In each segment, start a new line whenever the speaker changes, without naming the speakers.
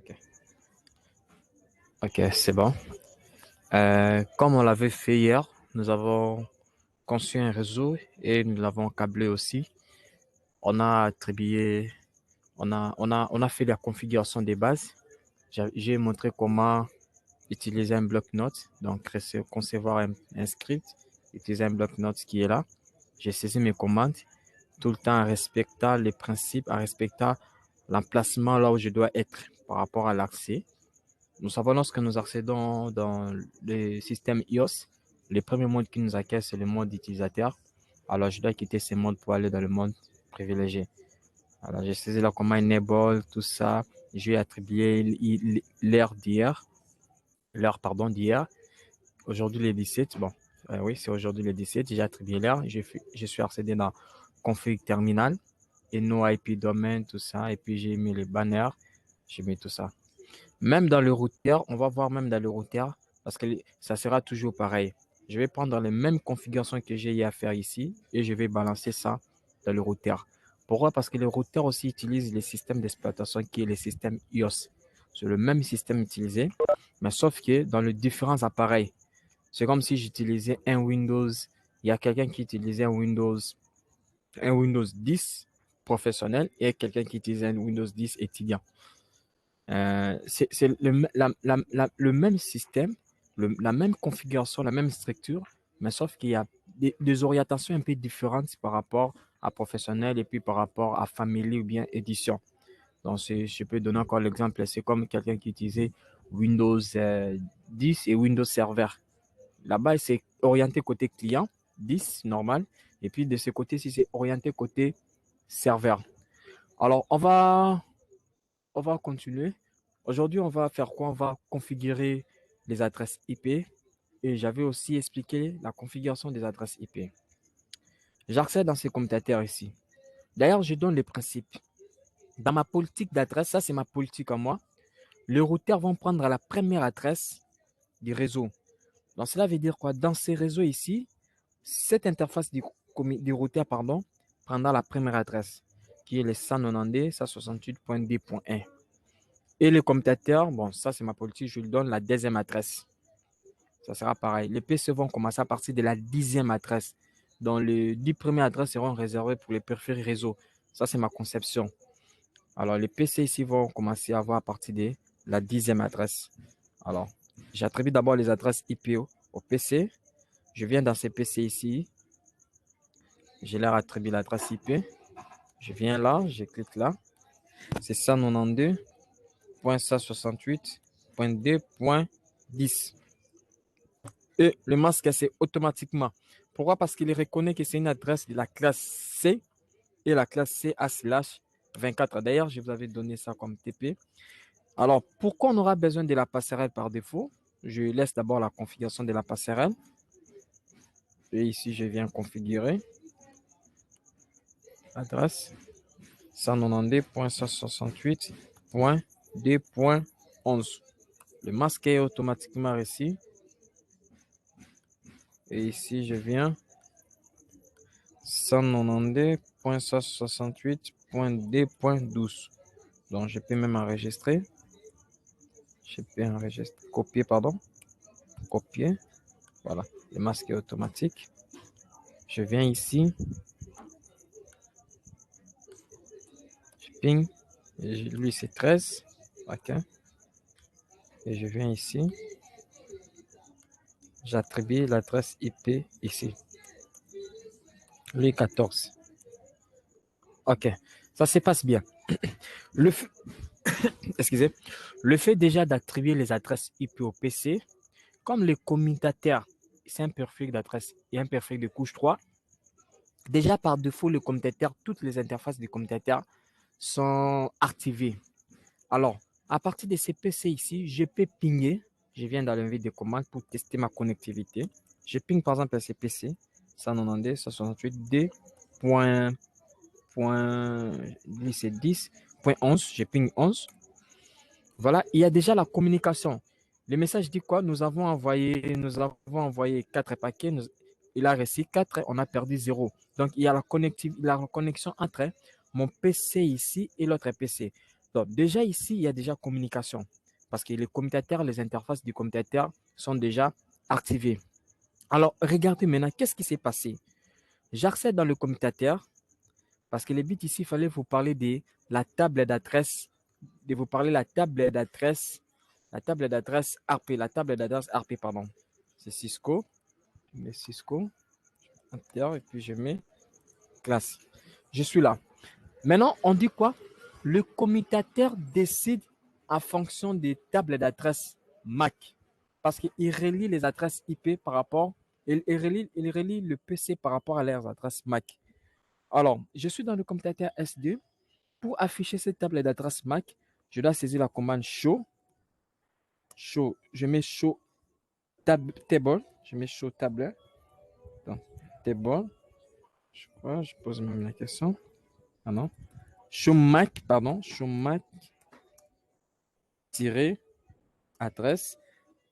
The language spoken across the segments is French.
Ok, ok, c'est bon. Comme on l'avait fait hier, nous avons conçu un réseau et nous l'avons câblé aussi. On a attribué, on a fait la configuration des bases. J'ai montré comment utiliser un bloc-notes, donc concevoir un script, utiliser un bloc-notes qui est là. J'ai saisi mes commandes tout le temps en respectant les principes, en respectant l'emplacement là où je dois être par rapport à l'accès. Nous savons lorsque nous accédons dans le système iOS, le premier mode qui nous accueille, c'est le mode utilisateur. Alors, je dois quitter ce mode pour aller dans le mode privilégié. Alors, j'ai saisi là comment enable, tout ça. J'ai attribué l'heure d'hier, l'heure, pardon, d'hier. Aujourd'hui, le 17. Bon, oui, c'est aujourd'hui le 17. J'ai attribué l'heure. Je suis accédé dans config terminal et no IP domain, tout ça. Et puis, j'ai mis les banners. J'ai mis tout ça. Même dans le routeur, on va voir même dans le routeur, parce que ça sera toujours pareil. Je vais prendre les mêmes configurations que j'ai à faire ici et je vais balancer ça dans le routeur. Pourquoi? Parce que le routeur aussi utilise le système d'exploitation qui est le système iOS. C'est le même système utilisé, mais sauf que dans les différents appareils. C'est comme si j'utilisais un Windows. Il y a quelqu'un qui utilisait un Windows 10 professionnel et quelqu'un qui utilisait un Windows 10 étudiant. C'est le même système, la même configuration, la même structure, mais sauf qu'il y a des orientations un peu différentes par rapport à professionnel et puis par rapport à family ou bien édition. Donc, je peux donner encore l'exemple, c'est comme quelqu'un qui utilisait Windows 10 et Windows Server. Là-bas, c'est orienté côté client, 10, normal, et puis de ce côté-ci, c'est orienté côté serveur. Alors, on va continuer. Aujourd'hui, on va faire quoi? On va configurer les adresses IP et j'avais aussi expliqué la configuration des adresses IP. J'accède dans ces commutateurs ici. D'ailleurs, je donne les principes. Dans ma politique d'adresse, ça c'est ma politique en moi, les routeurs vont prendre la première adresse du réseau. Donc cela veut dire quoi? Dans ces réseaux ici, cette interface du routeur pardon, prendra la première adresse qui est le 192.168.2.1. Et le commutateur, bon, ça c'est ma politique, je lui donne la deuxième adresse. Ça sera pareil. Les PC vont commencer à partir de la 10e adresse. Donc, les 10 premières adresses seront réservées pour les périphériques réseau. Ça, c'est ma conception. Alors, les PC ici vont commencer à avoir à partir de la 10e adresse. Alors, j'attribue d'abord les adresses IP au PC. Je viens dans ces PC ici. Je leur attribue l'adresse IP. Je viens là, je clique là. C'est 192.168.2.10. Et le masque, c'est automatiquement. Pourquoi? Parce qu'il reconnaît que c'est une adresse de la classe C et la classe C A/24. D'ailleurs, je vous avais donné ça comme TP. Alors, pourquoi on aura besoin de la passerelle par défaut? Je laisse d'abord la configuration de la passerelle. Et ici, je viens configurer adresse 192.168.2.11. Le masque est automatiquement ici. Et ici, je viens 192.168.2.12. Donc, je peux même enregistrer. Je peux enregistrer, copier, pardon. Copier. Voilà. Le masque est automatique. Je viens ici. Je ping. Lui, c'est 13. OK. Et je viens ici. J'attribue l'adresse IP ici. Lui, 14. OK. Ça se passe bien. Le fait, excusez, le fait déjà d'attribuer les adresses IP au PC, comme les commutateurs, c'est un perfil d'adresse et un perfil de couche 3, déjà par défaut, le commutateur, toutes les interfaces du commutateur sont activées. Alors, à partir de ces PC ici, je peux pinguer. Je viens dans l'invite de commande pour tester ma connectivité. Je ping par exemple à ces PC 192.168.2. C'est 10.11. Je ping 11. Voilà, il y a déjà la communication. Le message dit quoi? Nous avons envoyé 4 paquets. Il a reçu 4, on a perdu 0. Donc, il y a la connexion entre mon PC ici et l'autre PC. Donc, déjà ici, il y a déjà communication parce que les commutateurs, les interfaces du commutateur sont déjà activées. Alors, regardez maintenant, qu'est-ce qui s'est passé? J'accède dans le commutateur parce que le but ici, il fallait vous parler de la table d'adresse, de vous parler de la table d'adresse RP, la table d'adresse RP, pardon. C'est Cisco. Je mets Cisco, Enter, et puis je mets classe. Je suis là. Maintenant, on dit quoi? Le commutateur décide en fonction des tables d'adresse MAC parce qu'il relie les adresses IP par rapport, il relie le PC par rapport à leurs adresses MAC. Alors, je suis dans le commutateur S2. Pour afficher cette table d'adresse MAC, je dois saisir la commande show. Show, je mets show table. Je mets show table. Donc, table. Je crois, je pose même la question. Ah non. Show MAC, pardon. Show MAC adresse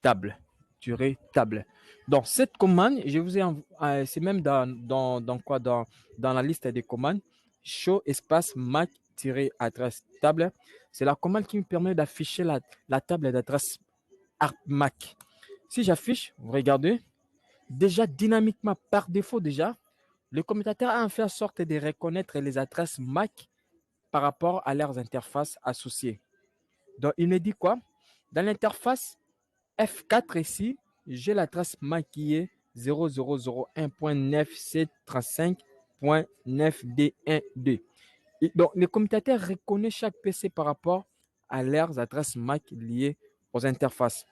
table. Table. Donc, cette commande, je vous ai c'est même dans quoi dans la liste des commandes. Show espace Mac-adresse table. C'est la commande qui me permet d'afficher la table d'adresse Mac. Si j'affiche, vous regardez, déjà dynamiquement, par défaut déjà, le commutateur a fait en sorte de reconnaître les adresses Mac par rapport à leurs interfaces associées. Donc, il me dit quoi? Dans l'interface F4 ici, j'ai l'adresse MAC qui est 0001.9735.9D12. Donc, le commutateur reconnaît chaque PC par rapport à leurs adresses MAC liées aux interfaces.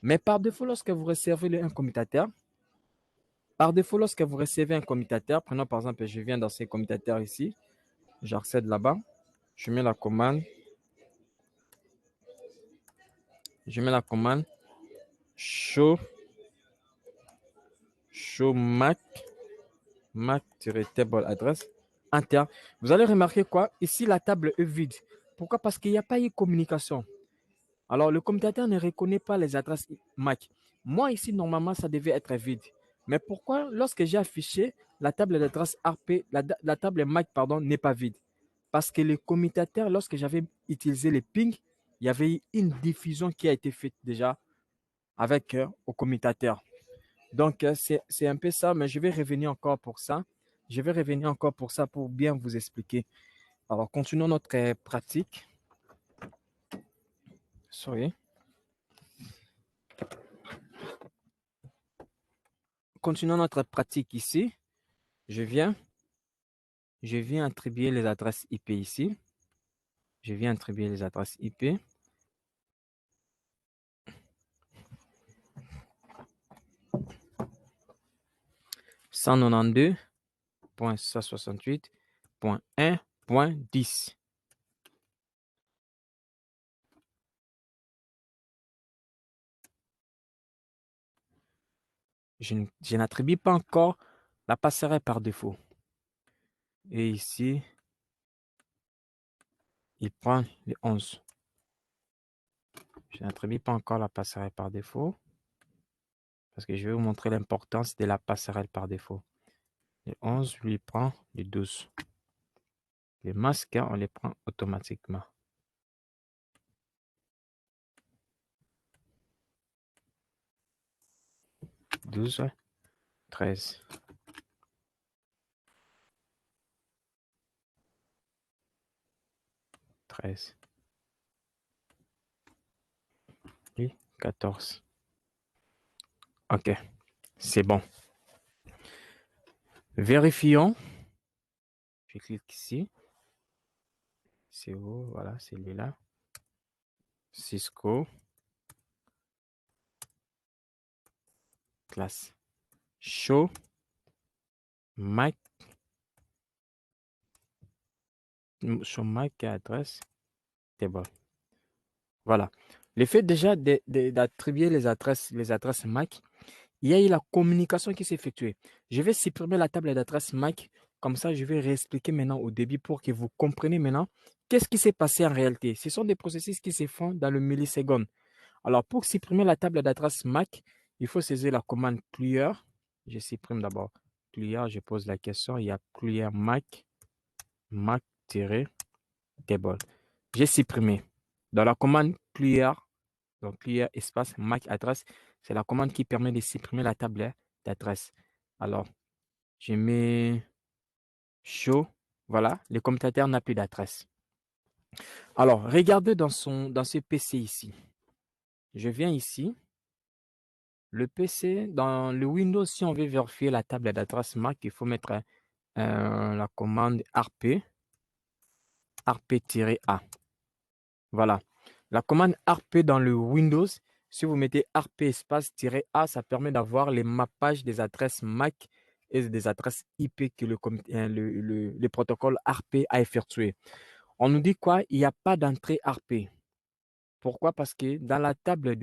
Mais par défaut, lorsque vous recevez un commutateur, prenons par exemple, je viens dans ces commutateurs ici, j'accède là-bas, je mets la commande show Mac-table adresse enter. Vous allez remarquer quoi? Ici, la table est vide. Pourquoi? Parce qu'il n'y a pas eu communication. Alors, le commutateur ne reconnaît pas les adresses MAC. Moi, ici, normalement, ça devait être vide. Mais pourquoi, lorsque j'ai affiché la table d'adresse RP, la table MAC, pardon, n'est pas vide? Parce que le commutateur, lorsque j'avais utilisé les pings, il y avait eu une diffusion qui a été faite déjà avec au commutateur. Donc, c'est un peu ça, mais je vais revenir encore pour ça. Je vais revenir encore pour ça pour bien vous expliquer. Alors, continuons notre pratique. Sorry. Continuons notre pratique ici. Je viens attribuer les adresses IP ici. Je viens attribuer les adresses IP. .192.168.1.10. Je n'attribue pas encore la passerelle par défaut. Et ici, il prend les 11. Je n'attribue pas encore la passerelle par défaut parce que je vais vous montrer l'importance de la passerelle par défaut. Le 11 lui prend le 12. Les masques, on les prend automatiquement. « 12, 13. Et 14. OK, c'est bon. Vérifions. Je clique ici. C'est où? Voilà, c'est celui-là. Cisco. Classe. Show. Mac. Show Mac adresse. Table. Voilà. Le fait déjà d'attribuer les adresses MAC, il y a eu la communication qui s'est effectuée. Je vais supprimer la table d'adresse MAC. Comme ça, je vais réexpliquer maintenant au début pour que vous compreniez maintenant qu'est-ce qui s'est passé en réalité. Ce sont des processus qui se font dans le milliseconde. Alors, pour supprimer la table d'adresse MAC, il faut saisir la commande clear. Je supprime d'abord clear. Je pose la question. Il y a clear MAC, Mac-table. j'ai supprimé. Dans la commande clear, donc clear espace MAC adresse, c'est la commande qui permet de supprimer la table d'adresse. Alors, je mets show. Voilà, le commutateur n'a plus d'adresse. Alors, regardez dans ce PC ici. Je viens ici. Le PC, dans le Windows, si on veut vérifier la table d'adresse MAC, il faut mettre la commande rp, rp-a. Voilà. La commande rp dans le Windows, si vous mettez rp espace-a, ça permet d'avoir les mappages des adresses MAC et des adresses IP que le protocole rp a effectué. On nous dit quoi? Il n'y a pas d'entrée rp. Pourquoi? Parce que dans la table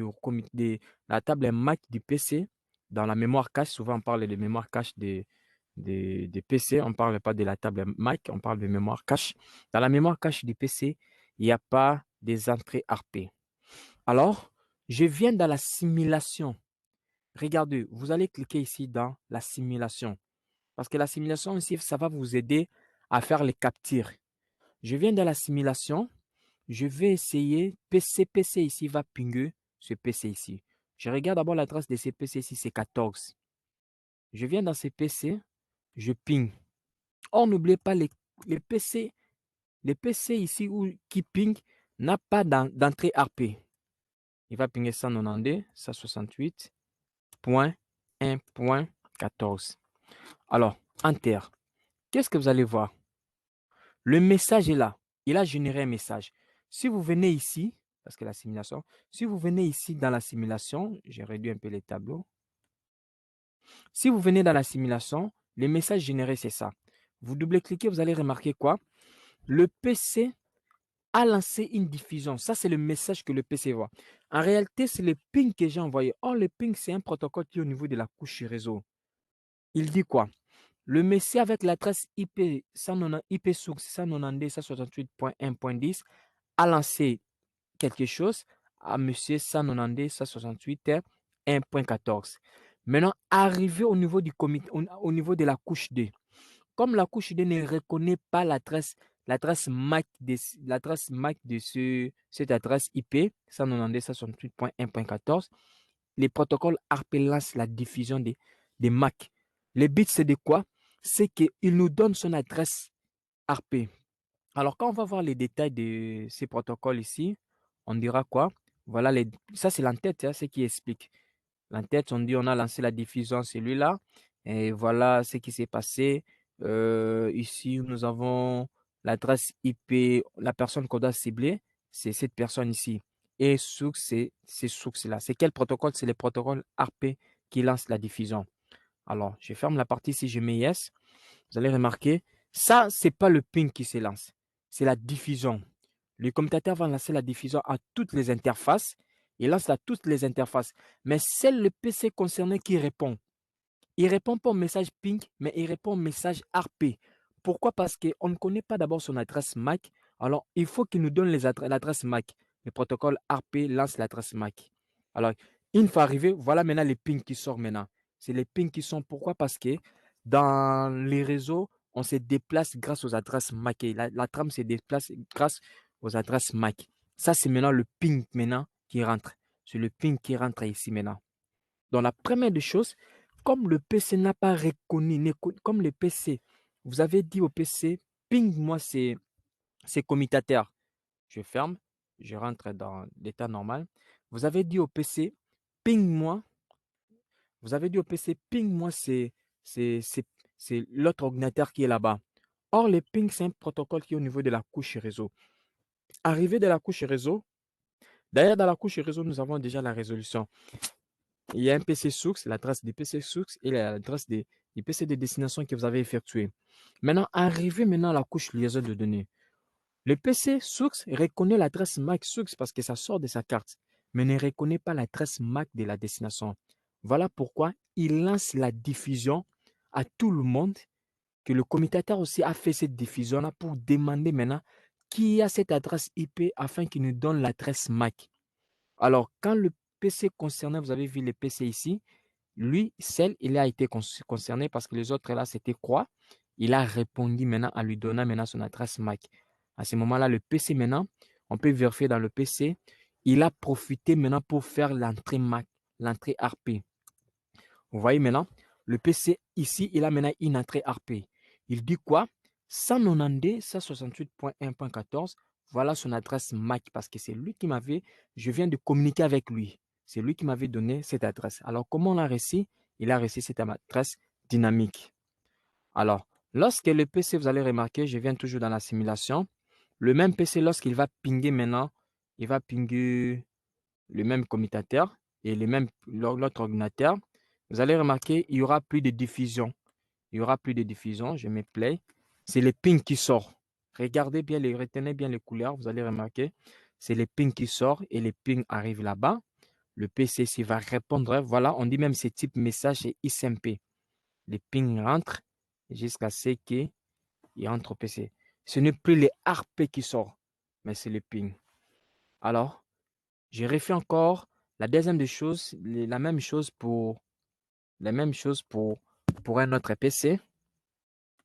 MAC du PC, dans la mémoire cache, souvent on parle de mémoire cache des PC, on ne parle pas de la table Mac, on parle de mémoire cache. Dans la mémoire cache du PC, il n'y a pas des entrées RP. Alors, je viens dans la simulation. Regardez, vous allez cliquer ici dans la simulation. Parce que la simulation ici, ça va vous aider à faire les captures. Je viens dans la simulation. Je vais essayer, PC ici va pinguer ce PC ici. Je regarde d'abord l'adresse de ce PC ici, c'est 14. Je viens dans ce PC, je ping. Or, n'oubliez pas, les PC ici qui ping n'a pas d'entrée RP. Il va pinguer 192, 168.1.14. Alors, Enter. Qu'est-ce que vous allez voir? Le message est là. Il a généré un message. Si vous venez ici, parce que la simulation, si vous venez ici dans la simulation, j'ai réduit un peu les tableaux. Si vous venez dans la simulation, les messages générés, c'est ça. Vous double-cliquez, vous allez remarquer quoi? Le PC a lancé une diffusion. Ça, c'est le message que le PC voit. En réalité, c'est le ping que j'ai envoyé. Or, le ping, c'est un protocole qui est au niveau de la couche réseau. Il dit quoi? Le message avec l'adresse IP, IP source 192.168.1.10 a lancé quelque chose à monsieur 192.168.1.14. Maintenant, arrivé au niveau du comité, au niveau de la couche D. Comme la couche D ne reconnaît pas l'adresse MAC de cette adresse IP 192.168.1.14, les protocoles ARP lancent la diffusion des MAC. Les bits, c'est de quoi? C'est qu'il nous donne son adresse ARP. Alors, quand on va voir les détails de ces protocoles ici, on dira quoi? Voilà, ça c'est l'entête, hein, ce qui explique. L'entête, on dit on a lancé la diffusion celui-là. Et voilà ce qui s'est passé. Ici, nous avons l'adresse IP, la personne qu'on doit cibler, c'est cette personne ici. Et source, c'est ces sources-là. C'est quel protocole? C'est le protocole ARP qui lance la diffusion. Alors, je ferme la partie si je mets yes. Vous allez remarquer, ça, ce n'est pas le ping qui se lance, c'est la diffusion. Le commutateur va lancer la diffusion à toutes les interfaces. Il lance à toutes les interfaces. Mais c'est le PC concerné qui répond. Il ne répond pas au message ping, mais il répond au message RP. Pourquoi? Parce qu'on ne connaît pas d'abord son adresse MAC. Alors, il faut qu'il nous donne l'adresse MAC. Le protocole RP lance l'adresse MAC. Alors, une fois arrivé, voilà maintenant les pings qui sortent maintenant. C'est les pings qui sont. Pourquoi? Parce que dans les réseaux, on se déplace grâce aux adresses MAC. La trame se déplace grâce aux adresses MAC. Ça, c'est maintenant le ping maintenant qui rentre. C'est le ping qui rentre ici maintenant. Donc, la première des choses, comme le PC n'a pas reconnu, comme le PC, vous avez dit au PC, ping-moi ces commutateurs. Je ferme, je rentre dans l'état normal. Vous avez dit au PC, ping-moi. Vous avez dit au PC, ping-moi, c'est l'autre ordinateur qui est là-bas. Or, le ping, c'est un protocole qui est au niveau de la couche réseau. Arrivé de la couche réseau, d'ailleurs, dans la couche réseau, nous avons déjà la résolution. Il y a un PC source, l'adresse du PC source et l'adresse du PC de destination que vous avez effectué. Maintenant, arrivé maintenant à la couche liaison de données. Le PC source reconnaît l'adresse MAC source parce que ça sort de sa carte, mais ne reconnaît pas l'adresse MAC de la destination. Voilà pourquoi il lance la diffusion à tout le monde, que le commutateur aussi a fait cette diffusion-là pour demander maintenant qui a cette adresse IP afin qu'il nous donne l'adresse MAC. Alors, quand le PC concerné, vous avez vu le PC ici, lui, il a été concerné parce que les autres là, c'était quoi? Il a répondu maintenant en lui donnant maintenant son adresse MAC. À ce moment-là, le PC maintenant, On peut vérifier dans le PC. Il a profité maintenant pour faire l'entrée MAC, l'entrée RP. Vous voyez maintenant, le PC ici, il a maintenant une entrée RP. Il dit quoi? 192, 168.1.14. Voilà son adresse MAC parce que c'est lui qui m'avait, je viens de communiquer avec lui. C'est lui qui m'avait donné cette adresse. Alors, comment on l'a reçu? Il a reçu cette adresse dynamique. Alors, lorsque le PC, vous allez remarquer, je viens toujours dans la simulation. Le même PC, lorsqu'il va pinguer maintenant, il va pinguer le même commutateur et l'autre ordinateur. Vous allez remarquer, il n'y aura plus de diffusion. Il n'y aura plus de diffusion. Je mets play. C'est le ping qui sort. Regardez bien, retenez bien les couleurs. Vous allez remarquer, c'est le ping qui sort et le ping arrive là-bas. Le PC ici va répondre. Voilà, on dit même ce type message est XMP. Le ping rentre jusqu'à ce qu'il entre au PC. Ce n'est plus les RP qui sort, mais c'est le ping. Alors, je refais encore la deuxième des choses, la même chose pour un autre PC.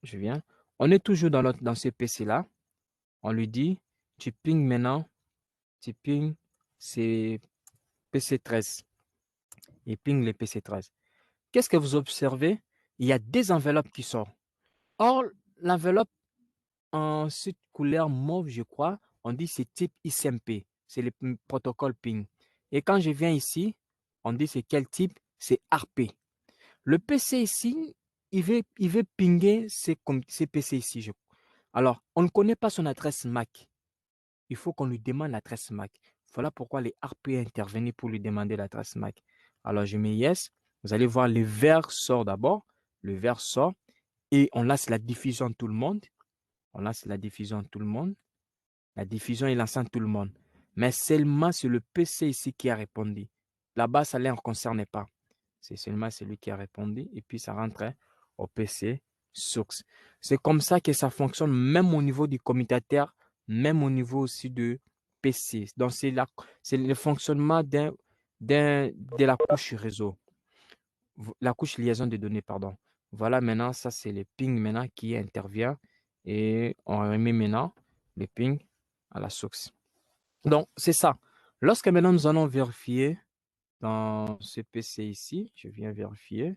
Je viens. On est toujours dans ce PC-là. On lui dit, tu ping maintenant, tu ping c'est PC13. Il ping les PC13. Qu'est-ce que vous observez? Il y a des enveloppes qui sortent. Or, l'enveloppe en cette couleur mauve, je crois, on dit c'est type XMP. C'est le protocole ping. Et quand je viens ici, on dit c'est quel type? C'est RP. Le PC ici, il veut pinguer ces PC ici. Alors, on ne connaît pas son adresse MAC. Il faut qu'on lui demande l'adresse MAC. Voilà pourquoi les RP interviennent pour lui demander l'adresse MAC. Alors, je mets yes. Vous allez voir, le vert sort d'abord. Le vert sort et on lance la diffusion à tout le monde. On lance la diffusion à tout le monde. La diffusion est lancée à tout le monde. Mais seulement c'est le PC ici qui a répondu. Là-bas, ça ne les concerne pas. C'est seulement celui qui a répondu et puis ça rentre au PC source. C'est comme ça que ça fonctionne même au niveau du commutateur, même au niveau aussi de PC. Donc, c'est le fonctionnement de la couche réseau, la couche liaison de données, pardon. Voilà, maintenant, ça, c'est le ping maintenant qui intervient et on remet maintenant le ping à la source. Donc, c'est ça. Lorsque maintenant nous allons vérifier dans ce PC ici, je viens vérifier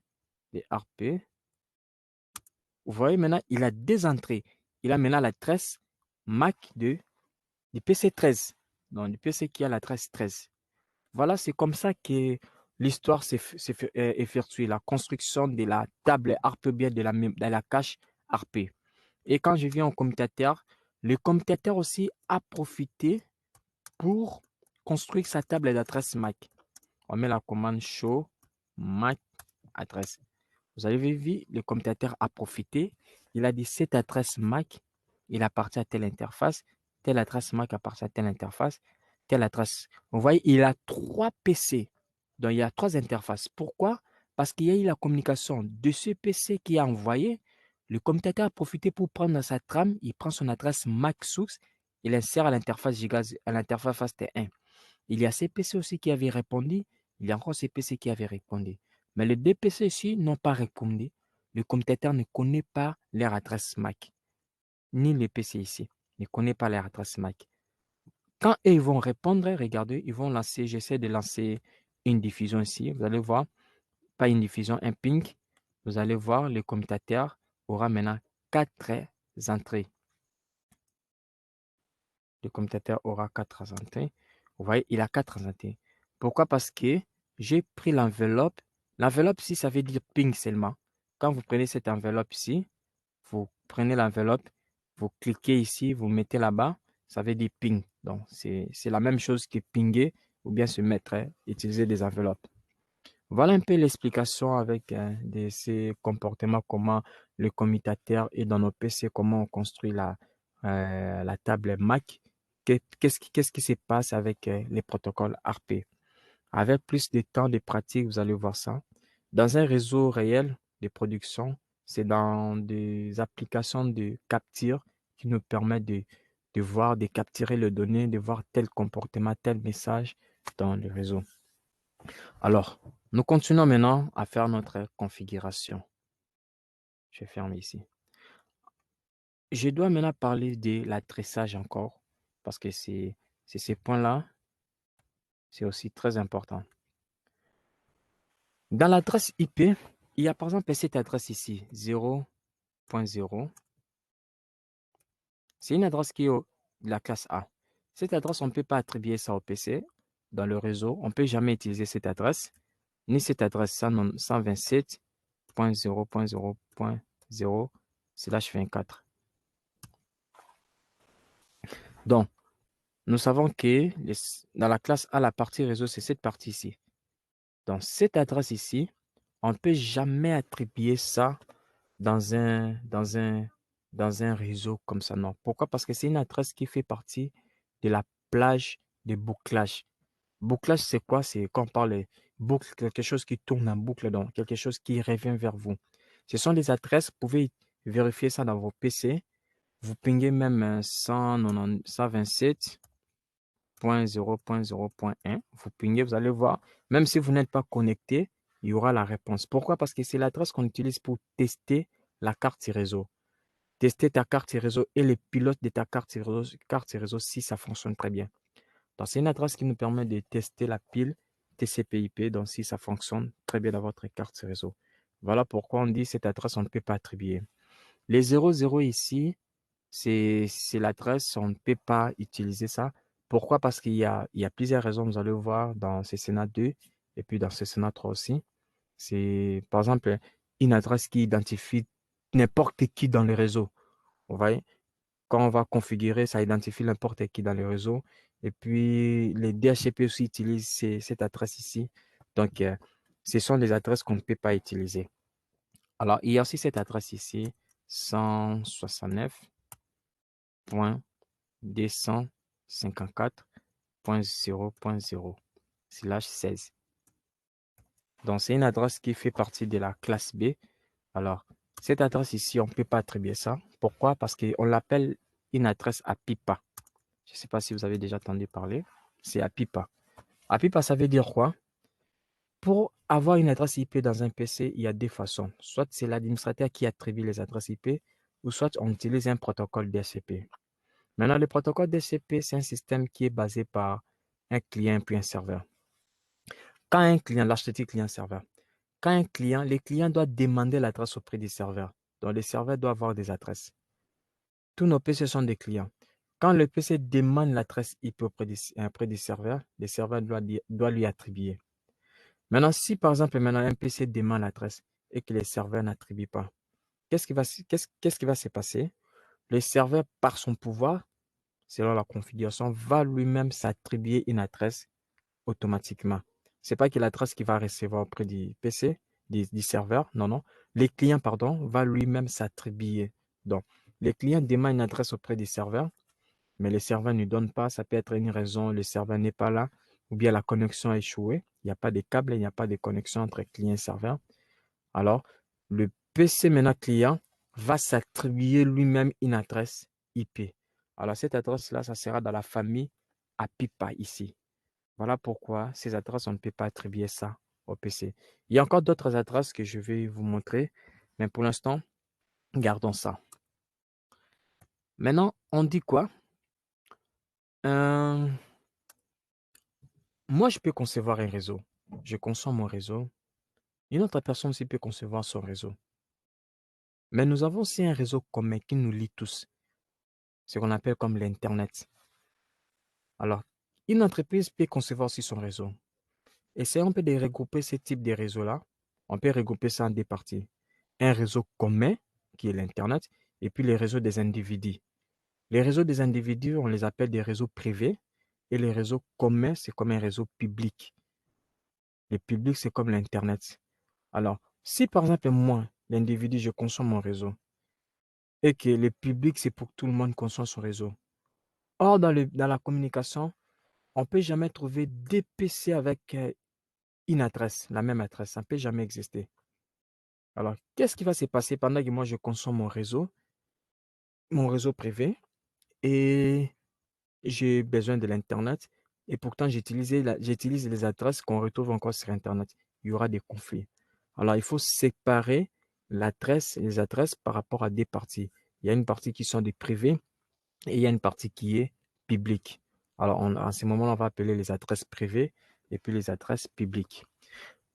les RP. Vous voyez maintenant, il a des entrées. Il a maintenant l'adresse MAC du PC 13. Donc, du PC qui a l'adresse 13. Voilà, c'est comme ça que l'histoire s'est effectuée, la construction de la table RP bien de la cache RP. Et quand je viens au commutateur, le commutateur aussi a profité pour construire sa table d'adresse MAC. On met la commande show MAC adresse. Vous avez vu, le commutateur a profité. Il a dit cette adresse MAC, il appartient à telle interface, telle adresse MAC appartient à telle interface, telle adresse. Vous voyez, il a 3 PC. Donc, il y a 3 interfaces. Pourquoi? Parce qu'il y a eu la communication de ce PC qui a envoyé. Le commutateur a profité pour prendre dans sa trame, il prend son adresse MAC source, il insère à l'interface FastT1. Il y a ces PC aussi qui avaient répondu, il y a encore ces PC qui avaient répondu. Mais les deux PC ici n'ont pas répondu. Le commutateur ne connaît pas leur adresse MAC, ni les PC ici ne connaît pas leur adresse MAC. Quand eux, ils vont répondre, regardez, ils vont lancer, j'essaie de lancer une diffusion ici. Vous allez voir, pas une diffusion, un ping. Vous allez voir, le commutateur aura maintenant 4 entrées. Le commutateur aura 4 entrées. Vous voyez, il a 4 entrées. Pourquoi? Parce que j'ai pris l'enveloppe. L'enveloppe ici, ça veut dire ping seulement. Quand vous prenez cette enveloppe ici, vous prenez l'enveloppe, vous cliquez ici, vous mettez là-bas, ça veut dire ping. Donc, c'est la même chose que pinguer ou bien se mettre, utiliser des enveloppes. Voilà un peu l'explication avec de ces comportements, comment le commutateur est dans nos PC, comment on construit la table MAC. Qu'est-ce qui se passe avec les protocoles RP? Avec plus de temps de pratique, vous allez voir ça. Dans un réseau réel de production, c'est dans des applications de capture qui nous permettent de voir, de capturer les données, de voir tel comportement, tel message dans le réseau. Alors, nous continuons maintenant à faire notre configuration. Je ferme ici. Je dois maintenant parler de l'adressage encore, parce que c'est C'est ces points-là, c'est aussi très important. Dans l'adresse IP, il y a par exemple cette adresse ici, 0.0. C'est une adresse qui est de la classe A. Cette adresse, on ne peut pas attribuer ça au PC dans le réseau. On ne peut jamais utiliser cette adresse, ni cette adresse 127.0.0.0/24. Donc, nous savons que dans la classe A, la partie réseau, c'est cette partie ici. Donc, cette adresse ici, on ne peut jamais attribuer ça dans un réseau comme ça, non. Pourquoi? Parce que c'est une adresse qui fait partie de la plage de bouclage. Bouclage, c'est quoi? C'est quand on parle de boucle, quelque chose qui tourne en boucle, donc quelque chose qui revient vers vous. Ce sont des adresses, vous pouvez vérifier ça dans vos PC. Vous pingez même 127.0.0.1. Vous pingez, vous allez voir. Même si vous n'êtes pas connecté, il y aura la réponse. Pourquoi? Parce que c'est l'adresse qu'on utilise pour tester la carte réseau. Tester ta carte réseau et les pilotes de ta carte réseau si ça fonctionne très bien. Donc, c'est une adresse qui nous permet de tester la pile TCP/IP, donc si ça fonctionne très bien dans votre carte réseau. Voilà pourquoi on dit cette adresse, on ne peut pas attribuer. Les 00 ici, c'est l'adresse, on ne peut pas utiliser ça. Pourquoi? Parce qu'il y a plusieurs raisons, vous allez voir dans ce Sénat 2 et puis dans ce Sénat 3 aussi. C'est, par exemple, une adresse qui identifie n'importe qui dans le réseau. Vous voyez? Quand on va configurer, ça identifie n'importe qui dans le réseau. Et puis, les DHCP aussi utilisent cette adresse ici. Donc, ce sont des adresses qu'on ne peut pas utiliser. Alors, il y a aussi cette adresse ici, 169.254.0.0/16. Donc, c'est une adresse qui fait partie de la classe B. Alors, cette adresse ici, on ne peut pas attribuer ça. Pourquoi? Parce qu'on l'appelle une adresse à pipa. Je ne sais pas si vous avez déjà entendu parler. C'est APIPA. APIPA, ça veut dire quoi? Pour avoir une adresse IP dans un PC, il y a deux façons. Soit c'est l'administrateur qui attribue les adresses IP, ou soit on utilise un protocole DHCP. Maintenant, le protocole DHCP, c'est un système qui est basé par un client puis un serveur. Quand un client, l'architecture client-serveur, quand un client, les clients doivent demander l'adresse auprès du serveur. Donc, le serveur doit avoir des adresses. Tous nos PC sont des clients. Quand le PC demande l'adresse IP auprès du serveur, le serveur doit lui attribuer. Maintenant, si par exemple un PC demande l'adresse et que le serveur n'attribue pas, qu'est-ce qui va se passer? Le serveur, par son pouvoir, selon la configuration, va lui-même s'attribuer une adresse automatiquement. Ce n'est pas que l'adresse qu'il va recevoir auprès du PC, du serveur, non, non. Le client, pardon, va lui-même s'attribuer. Donc, le client demande une adresse auprès du serveur, mais le serveur ne donne pas. Ça peut être une raison, le serveur n'est pas là, ou bien la connexion a échoué. Il n'y a pas de câble, il n'y a pas de connexion entre client et serveur. Alors, le PC maintenant client va s'attribuer lui-même une adresse IP. Alors, cette adresse-là, ça sera dans la famille APIPA ici. Voilà pourquoi ces adresses, on ne peut pas attribuer ça au PC. Il y a encore d'autres adresses que je vais vous montrer, mais pour l'instant, gardons ça. Maintenant, on dit quoi? Euh, Moi, je peux concevoir un réseau. Je conçois mon réseau. Une autre personne aussi peut concevoir son réseau. Mais nous avons aussi un réseau commun qui nous lie tous, ce qu'on appelle comme l'Internet. Alors, une entreprise peut concevoir aussi son réseau. Essayons un peu de regrouper ce type de réseau-là. On peut regrouper ça en deux parties. Un réseau commun, qui est l'Internet, et puis les réseaux des individus. Les réseaux des individus, on les appelle des réseaux privés, et les réseaux communs, c'est comme un réseau public. Le public, c'est comme l'Internet. Alors, si par exemple, moi, l'individu, je consomme mon réseau, et que le public, c'est pour que tout le monde consomme son réseau. Or, dans la communication, on ne peut jamais trouver deux PC avec une adresse, la même adresse. Ça ne peut jamais exister. Alors, qu'est-ce qui va se passer pendant que moi, je consomme mon réseau privé, et j'ai besoin de l'Internet, et pourtant, j'utilise les adresses qu'on retrouve encore sur Internet. Il y aura des conflits. Alors, il faut séparer les adresses par rapport à des parties. Il y a une partie qui sont des privés et il y a une partie qui est publique. Alors, à ce moment-là, on va appeler les adresses privées et puis les adresses publiques.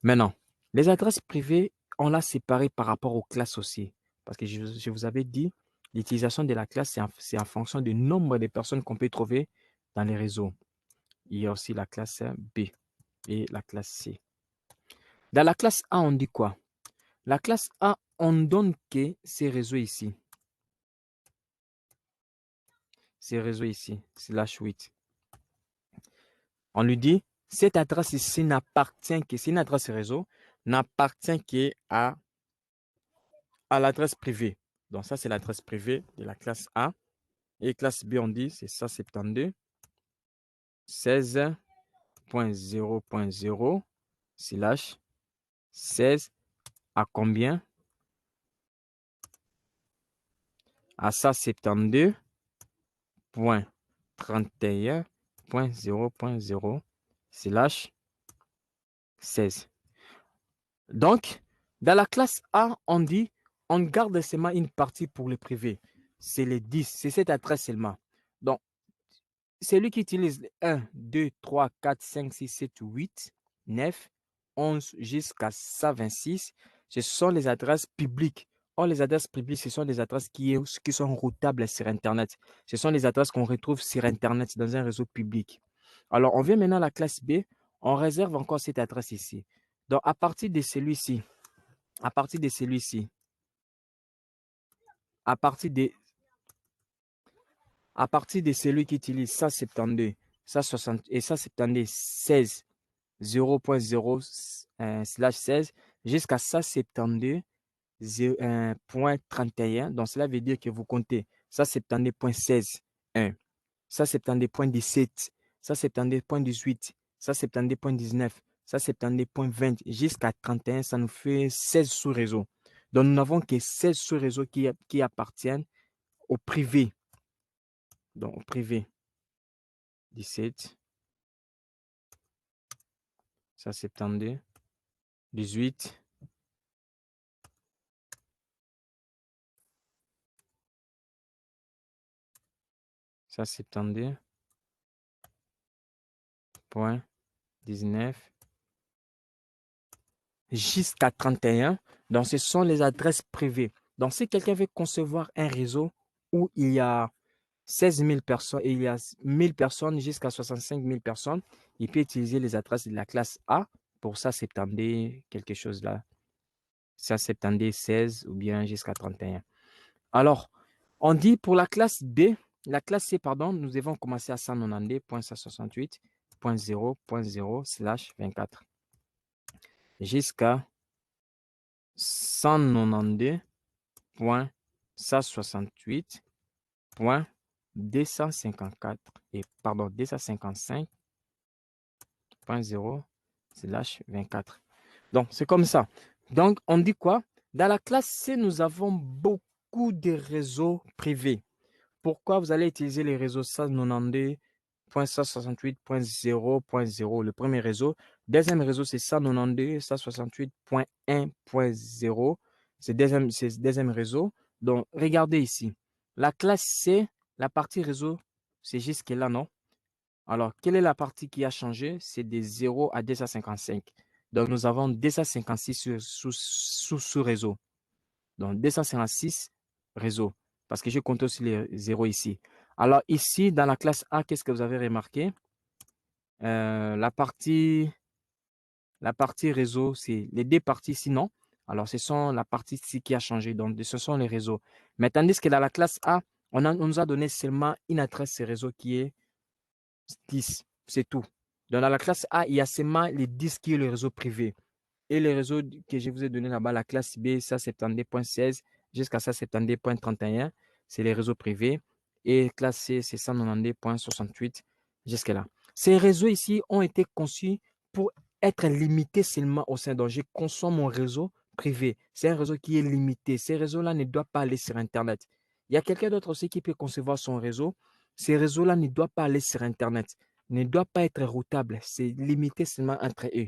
Maintenant, les adresses privées, on l'a séparé par rapport aux classes aussi. Parce que je vous avais dit, l'utilisation de la classe, c'est en fonction du nombre de personnes qu'on peut trouver dans les réseaux. Il y a aussi la classe B et la classe C. Dans la classe A, on dit quoi? La classe A, on donne que ces réseaux ici. Ces réseaux ici, /8. On lui dit, cette adresse ici n'appartient que, c'est une adresse réseau, n'appartient qu'à l'adresse privée. Donc ça, c'est l'adresse privée de la classe A. Et classe B, on dit, c'est 172, 16.0.0, /16 à combien? À 172.31.0.0 /16. Donc, dans la classe A, on dit, on garde seulement une partie pour le privé. C'est les 10, c'est cette adresse seulement. Donc, celui qui utilise 1, 2, 3, 4, 5, 6, 7, 8, 9, 11 jusqu'à 126, ce sont les adresses publiques. Or, les adresses publiques, ce sont les adresses qui sont routables sur Internet. Ce sont les adresses qu'on retrouve sur Internet dans un réseau public. Alors, on vient maintenant à la classe B. On réserve encore cette adresse ici. Donc, à partir de celui-ci, à partir de celui-ci, à partir de, à partir de celui qui utilise 172, 160 et 172, 16, 0.0/16 jusqu'à 172.31. Donc, cela veut dire que vous comptez 172.16, 1, 172.17, 172.18, 172.19, 172.20 jusqu'à 31. Ça nous fait 16 sous-réseaux. Donc, nous n'avons que 16 sous-réseaux qui appartiennent au privé. Donc, au privé, 17, 172, 18, 172.19 jusqu'à 31. Donc, ce sont les adresses privées. Donc, si quelqu'un veut concevoir un réseau où il y a 16 000 personnes et il y a 1000 personnes jusqu'à 65 000 personnes, il peut utiliser les adresses de la classe A pour 172 quelque chose là. 172, 16 ou bien jusqu'à 31. Alors, on dit pour la classe B, la classe C, pardon, nous devons commencer à 192.168.0.0/24 jusqu'à 192.168.254 et pardon, 255.0/24. Donc, c'est comme ça. Donc, on dit quoi? Dans la classe C, nous avons beaucoup de réseaux privés. Pourquoi vous allez utiliser les réseaux 192.168.0.0, le premier réseau. Deuxième réseau, c'est 192.168.1.0. C'est deuxième réseau. Donc, regardez ici. La classe C, la partie réseau, c'est jusque-là, non? Alors, quelle est la partie qui a changé? C'est de 0 à 255. Donc, nous avons 256 sous-réseaux. Donc, 256 réseaux. Parce que je compte aussi les zéros ici. Alors, ici, dans la classe A, qu'est-ce que vous avez remarqué? La partie réseau, c'est les deux parties ici, non? Alors, ce sont la partie ici qui a changé. Donc, ce sont les réseaux. Mais tandis que dans la classe A, on nous a donné seulement une adresse réseau qui est 10. C'est tout. Donc, dans la classe A, il y a seulement les 10 qui est le réseau privé. Et les réseaux que je vous ai donné là-bas, la classe B, 172.16 jusqu'à 172.31, c'est les réseaux privés. Et classe C, c'est 192.68 jusqu'à-là. Ces réseaux ici ont été conçus pour être limités seulement au sein. Donc, je consomme mon réseau privé. C'est un réseau qui est limité. Ces réseaux-là ne doivent pas aller sur Internet. Il y a quelqu'un d'autre aussi qui peut concevoir son réseau. Ces réseaux-là ne doivent pas aller sur Internet, ne doivent pas être routables. C'est limité seulement entre eux.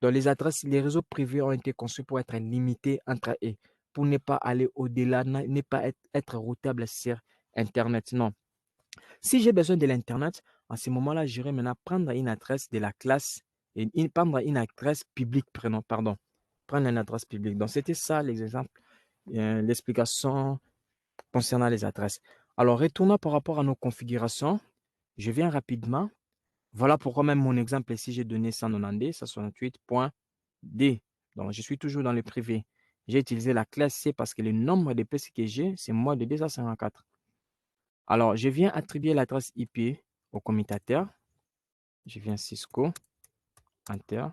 Donc, les réseaux privés ont été conçus pour être limités entre eux, pour ne pas aller au-delà, ne pas être routables sur Internet. Non.
Si j'ai besoin de l'Internet, en ce moment-là, j'irai maintenant prendre une adresse de la classe et prendre une adresse publique, pardon. Prendre une adresse publique. Donc, c'était ça les exemples, l'explication concernant les adresses. Alors, retournons par rapport à nos configurations. Je viens rapidement. Voilà pourquoi même mon exemple ici, j'ai donné 192, 168.d. Donc, je suis toujours dans le privé. J'ai utilisé la classe C parce que le nombre de PC que j'ai, c'est moins de 254. Alors, je viens attribuer l'adresse IP au commutateur. Je viens Cisco, Enter,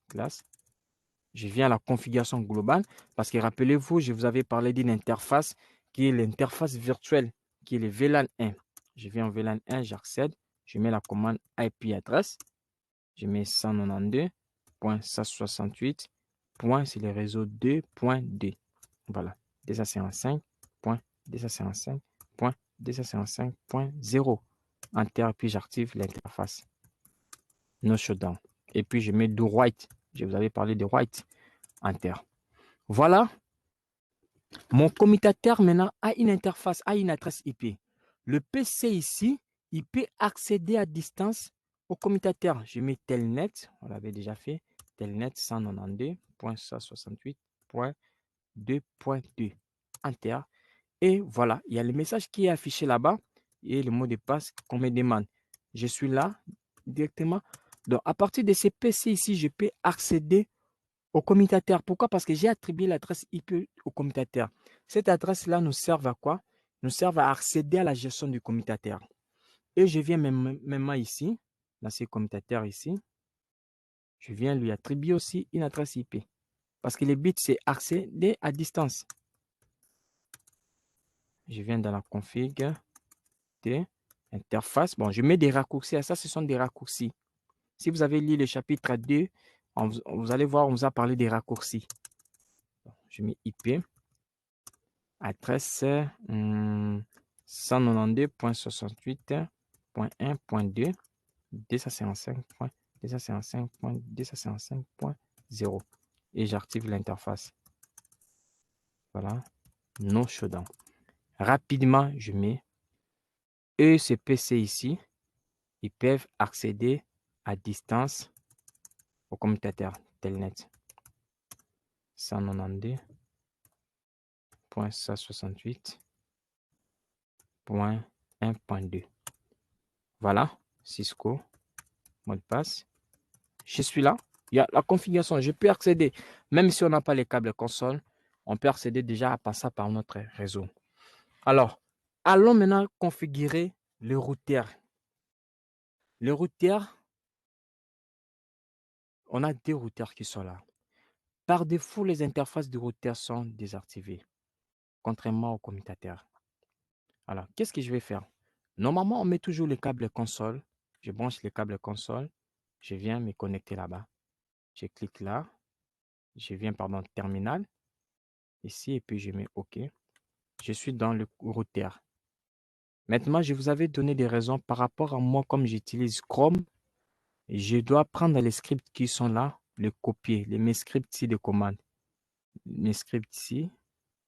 classe. Je viens à la configuration globale parce que rappelez-vous, je vous avais parlé d'une interface qui est l'interface virtuelle, qui est le VLAN 1. Je viens en VLAN 1, j'accède, je mets la commande IP adresse, je mets 192.168. C'est le réseau 2.2. Voilà, 255.255.255.0. Enter, puis j'active l'interface. No shutdown. Et puis je mets do write. Je vous avais parlé de write. Enter. Voilà. Mon commutateur maintenant a une interface, a une adresse IP. Le PC ici, il peut accéder à distance au commutateur. Je mets telnet, on l'avait déjà fait, telnet 192.168.2.2. Enter. Et voilà, il y a le message qui est affiché là-bas et le mot de passe qu'on me demande. Je suis là directement. Donc, à partir de ces PC ici, je peux accéder au commutateur. Pourquoi? Parce que j'ai attribué l'adresse IP au commutateur. Cette adresse-là nous sert à quoi? Nous sert à accéder à la gestion du commutateur. Et je viens même ici, dans ce commutateur ici, je viens lui attribuer aussi une adresse IP. Parce que le but, c'est accéder à distance. Je viens dans la config de interface. Bon, je mets des raccourcis. Ça, ce sont des raccourcis. Si vous avez lu le chapitre 2, vous allez voir, on vous a parlé des raccourcis. Je mets IP. Adresse 192.68.1.2 255.255.255.0 et j'active l'interface. Voilà, no shutdown. Rapidement, je mets ce PC ici. Ils peuvent accéder à distance au commutateur telnet 192.168.1.2. Voilà, Cisco, mot de passe. Je suis là. Il y a la configuration. Je peux accéder. Même si on n'a pas les câbles console, on peut accéder déjà à passer par notre réseau. Alors, allons maintenant configurer le routeur. Le routeur, on a deux routeurs qui sont là. Par défaut, les interfaces du routeur sont désactivées, contrairement au commutateur. Alors, qu'est-ce que je vais faire? Normalement, on met toujours les câbles console. Je branche les câbles console. Je viens me connecter là-bas. Je clique là. Je viens, pardon, terminal. Ici, et puis je mets OK. Je suis dans le routeur. Maintenant, je vous avais donné des raisons par rapport à moi, comme j'utilise Chrome, je dois prendre les scripts qui sont là, les copier, mes scripts ici de commande. Mes scripts ici,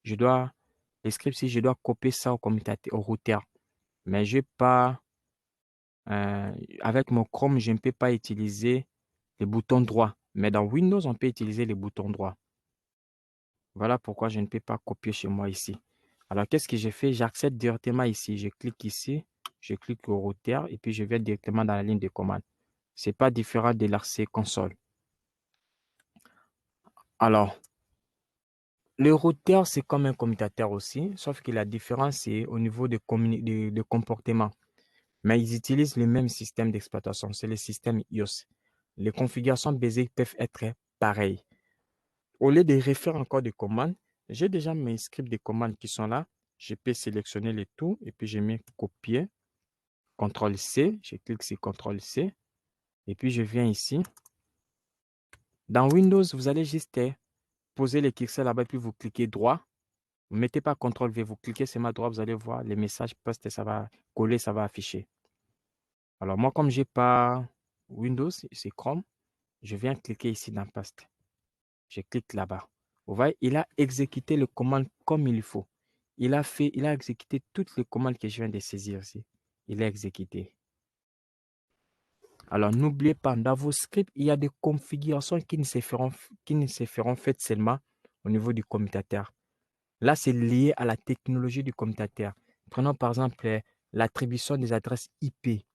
les scripts ici, je dois copier ça au commutateur, au routeur. Mais je pas, avec mon Chrome, je ne peux pas utiliser les boutons droits. Mais dans Windows, on peut utiliser les boutons droits. Voilà pourquoi je ne peux pas copier chez moi ici. Alors, qu'est-ce que j'ai fait? J'accède directement ici. Je clique ici, je clique au routeur et puis je vais directement dans la ligne de commande. Ce n'est pas différent de l'accès console. Alors, le routeur, c'est comme un commutateur aussi, sauf que la différence, c'est au niveau de comportement. Mais ils utilisent le même système d'exploitation, c'est le système iOS. Les configurations basiques peuvent être pareilles. Au lieu de refaire encore des commandes, j'ai déjà mes scripts de commandes qui sont là. Je peux sélectionner le tout et puis je mets copier, CTRL-C, je clique sur CTRL-C et puis je viens ici. Dans Windows, vous allez juste poser le curseur là-bas puis vous cliquez droit. Vous ne mettez pas CTRL-V, vous cliquez sur ma droite, vous allez voir les messages post, ça va coller, ça va afficher. Alors moi, comme je n'ai pas Windows, c'est Chrome, je viens cliquer ici dans Paste. Je clique là-bas. Vous voyez, il a exécuté le commande comme il faut. Il a exécuté toutes les commandes que je viens de saisir ici. il est exécuté. Alors, n'oubliez pas, dans vos scripts, il y a des configurations qui ne se feront faites seulement au niveau du commutateur. Là, c'est lié à la technologie du commutateur. Prenons par exemple l'attribution des adresses IP.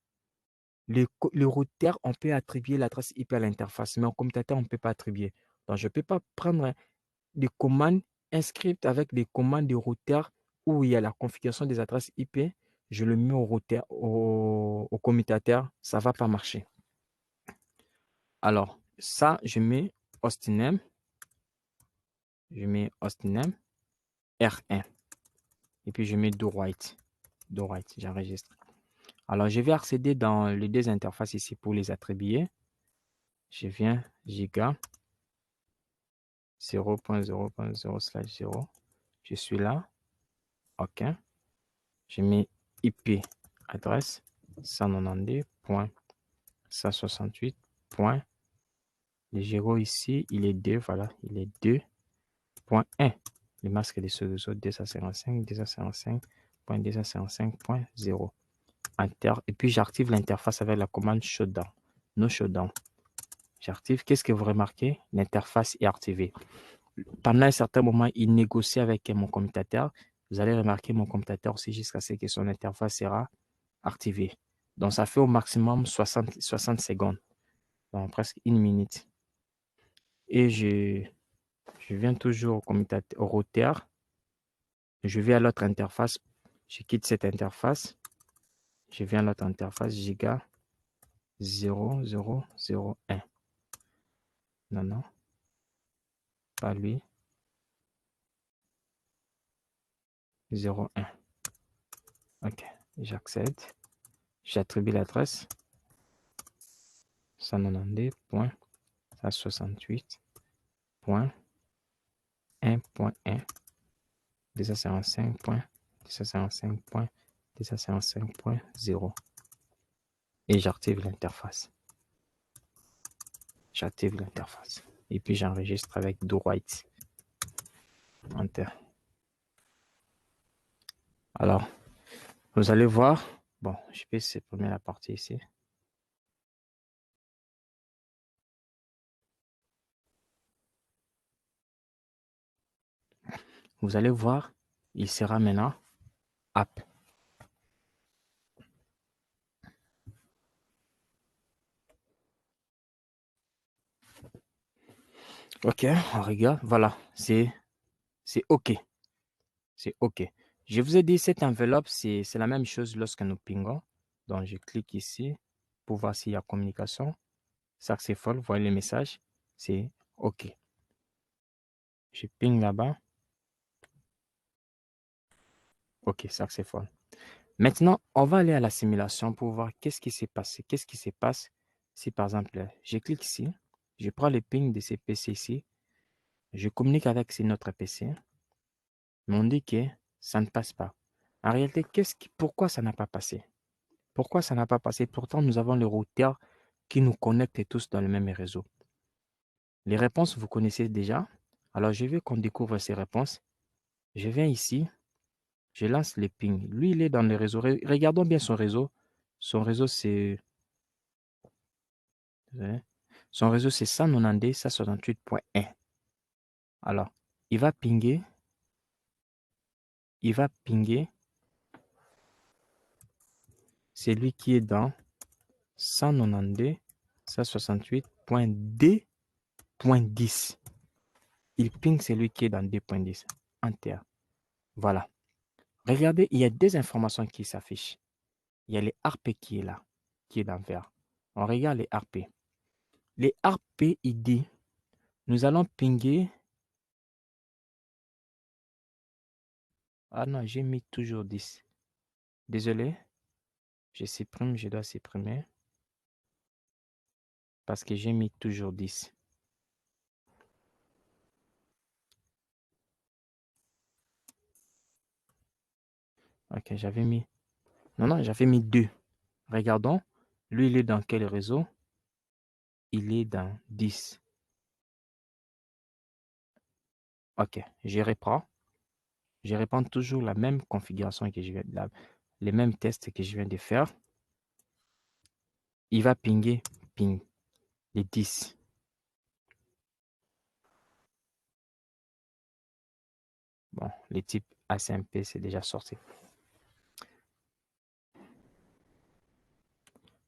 Le routeur, on peut attribuer l'adresse IP à l'interface, mais au commutateur, on ne peut pas attribuer. Donc, je ne peux pas prendre des commandes, un script avec des commandes de routeur où il y a la configuration des adresses IP. Je le mets au routeur, au commutateur, ça ne va pas marcher. Alors, ça, je mets hostname. Je mets hostname R1. Et puis, je mets do write. Do write, j'enregistre. Alors, je vais accéder dans les deux interfaces ici pour les attribuer. Je viens giga 0.0.0/0. Je suis là. OK. Je mets IP adresse 192.168. Le 0 ici, il est 2. Voilà, il est 2.1. Le masque de ce réseau 255.255.255.0. Enter. Et puis, j'active l'interface avec la commande shutdown. No shutdown. J'active. Qu'est-ce que vous remarquez? L'interface est activée. Pendant un certain moment, il négocie avec mon commutateur. Vous allez remarquer mon commutateur aussi jusqu'à ce que son interface sera activée. Donc, ça fait au maximum 60 secondes. Donc, presque une minute. Et je viens toujours au commutateur, au routeur. Je vais à l'autre interface. Je quitte cette interface. Je viens à l'autre interface giga 0001. Non, non. Pas lui. 01. OK. J'accède. J'attribue l'adresse 192.168.1.1 255.255.255.0 et j'active l'interface. J'active l'interface. Et puis j'enregistre avec do write. Enter. Alors, vous allez voir. Bon, je peux supprimer la partie ici. Vous allez voir, il sera maintenant app. OK, on regarde. Voilà, c'est OK. C'est OK. Je vous ai dit, cette enveloppe, c'est la même chose lorsque nous pingons. Donc, je clique ici pour voir s'il y a communication. Successful, vous voyez le message. C'est OK. Je ping là-bas. OK, successful. Maintenant, on va aller à la simulation pour voir qu'est-ce qui s'est passé. Qu'est-ce qui se passe si, par exemple, je clique ici, je prends le ping de ces PC ici, je communique avec notre PC, mais on dit que ça ne passe pas. En réalité, pourquoi ça n'a pas passé? Pourquoi ça n'a pas passé? Pourtant, nous avons le routeur qui nous connecte tous dans le même réseau. Les réponses, vous connaissez déjà. Alors, je veux qu'on découvre ces réponses. Je viens ici, je lance le ping. Lui, il est dans le réseau. Regardons bien son réseau. Son réseau, c'est 192.168.1. Alors, il va pinguer. C'est lui qui est dans 192.168.2.10. Il ping celui qui est dans 2.10. Enter. Voilà. Regardez, il y a deux informations qui s'affichent. Il y a les RP qui est là, qui est dans vert. On regarde les RP. Les RP, il dit, nous allons pinguer. Ah non, j'ai mis toujours 10. Désolé. Je supprime, je dois supprimer. Parce que j'ai mis toujours 10. Ok, j'avais mis... Non, j'avais mis 2. Regardons. Lui, il est dans quel réseau? Il est dans 10. Ok, je reprends. Je reprends toujours la même configuration que je viens de là. les mêmes tests que je viens de faire. Il va pinguer, ping, les 10. Bon, les types ACMP, c'est déjà sorti.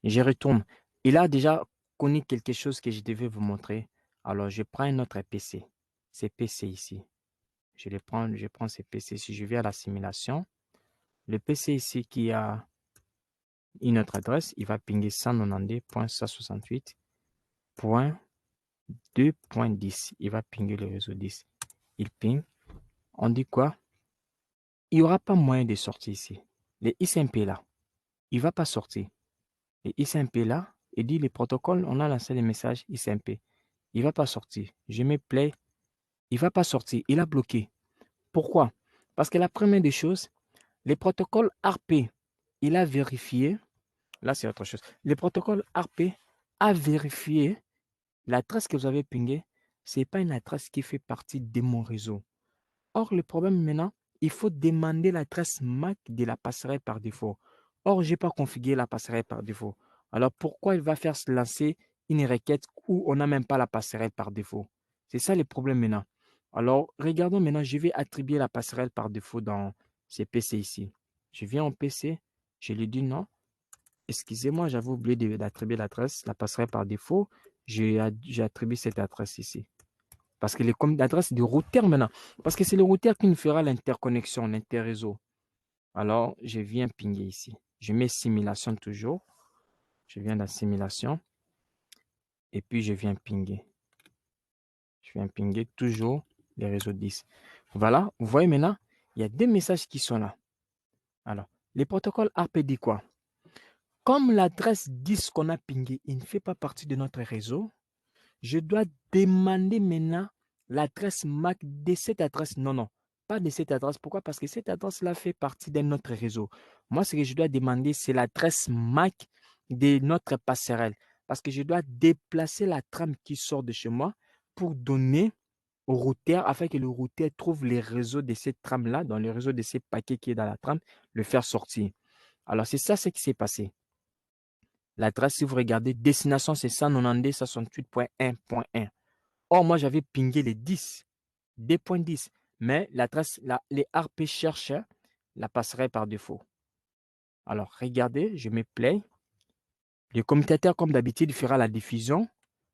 Je retourne. Il a déjà connu quelque chose que je devais vous montrer. Alors, je prends un autre PC. C'est PC ici. Je prends ces PC. Si je viens à la simulation, le PC ici qui a une autre adresse, il va pinguer 192.168.2.10. Il va pinguer le réseau 10. Il ping. On dit quoi? Il n'y aura pas moyen de sortir ici. Le XMP là, il ne va pas sortir. Le XMP là, il dit les protocoles, on a lancé les messages XMP. Il ne va pas sortir. Je mets play. Il ne va pas sortir. Il a bloqué. Pourquoi? Parce que la première des choses, les protocoles ARP, il a vérifié. Là, c'est autre chose. Le protocole ARP a vérifié l'adresse que vous avez pingée. Ce n'est pas une adresse qui fait partie de mon réseau. Or, le problème maintenant, il faut demander l'adresse MAC de la passerelle par défaut. Or, je n'ai pas configuré la passerelle par défaut. Alors, pourquoi il va faire se lancer une requête où on n'a même pas la passerelle par défaut? C'est ça le problème maintenant. Alors, regardons maintenant, je vais attribuer la passerelle par défaut dans ces PC ici. Je viens en PC, je lui dis non. Excusez-moi, j'avais oublié d'attribuer l'adresse, la passerelle par défaut. J'ai attribué cette adresse ici. Parce que l'adresse du routeur maintenant. Parce que c'est le routeur qui nous fera l'interconnexion, l'interréseau. Alors, je viens pinguer ici. Je mets simulation toujours. Je viens dans simulation. Et puis, je viens pinguer. Je viens pinguer toujours les réseaux 10. Voilà, vous voyez maintenant, il y a deux messages qui sont là. Alors, les protocoles ARP dit quoi? Comme l'adresse 10 qu'on a pingé, il ne fait pas partie de notre réseau, je dois demander maintenant l'adresse MAC de cette adresse. Non, non, pas de cette adresse. Pourquoi? Parce que cette adresse-là fait partie de notre réseau. Moi, ce que je dois demander, c'est l'adresse MAC de notre passerelle. Parce que je dois déplacer la trame qui sort de chez moi pour donner au routeur afin que le routeur trouve les réseaux de cette trame-là, dans le réseau de ces paquets qui est dans la trame, le faire sortir. Alors, c'est ça ce qui s'est passé. L'adresse, si vous regardez, destination, c'est 192.168.1.1. Or, moi, j'avais pingé les 10, 2.10. Mais l'adresse, les ARP cherchent la passerelle par défaut. Alors, regardez, je mets play. Le commutateur, comme d'habitude, il fera la diffusion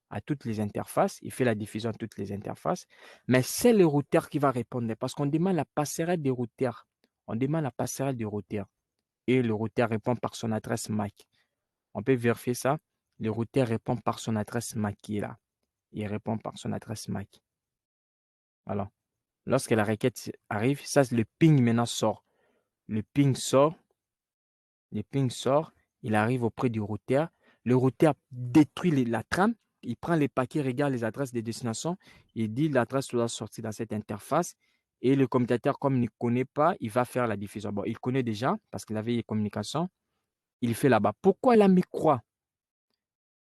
à toutes les interfaces. Il fait la diffusion à toutes les interfaces. Mais c'est le routeur qui va répondre parce qu'on demande la passerelle des routeurs. On demande la passerelle du routeur. Et le routeur répond par son adresse MAC. On peut vérifier ça. Le routeur répond par son adresse MAC qui est là. Il répond par son adresse MAC. Alors, lorsque la requête arrive, ça, le ping maintenant sort. Le ping sort. Le ping sort. Il arrive auprès du routeur. Le routeur détruit la trame. Il prend les paquets, regarde les adresses des destinations. Il dit l'adresse doit sortir dans cette interface. Et le commutateur, comme il ne connaît pas, il va faire la diffusion. Bon, il connaît déjà parce qu'il avait les communications. Il fait là-bas. Pourquoi il a mis croix?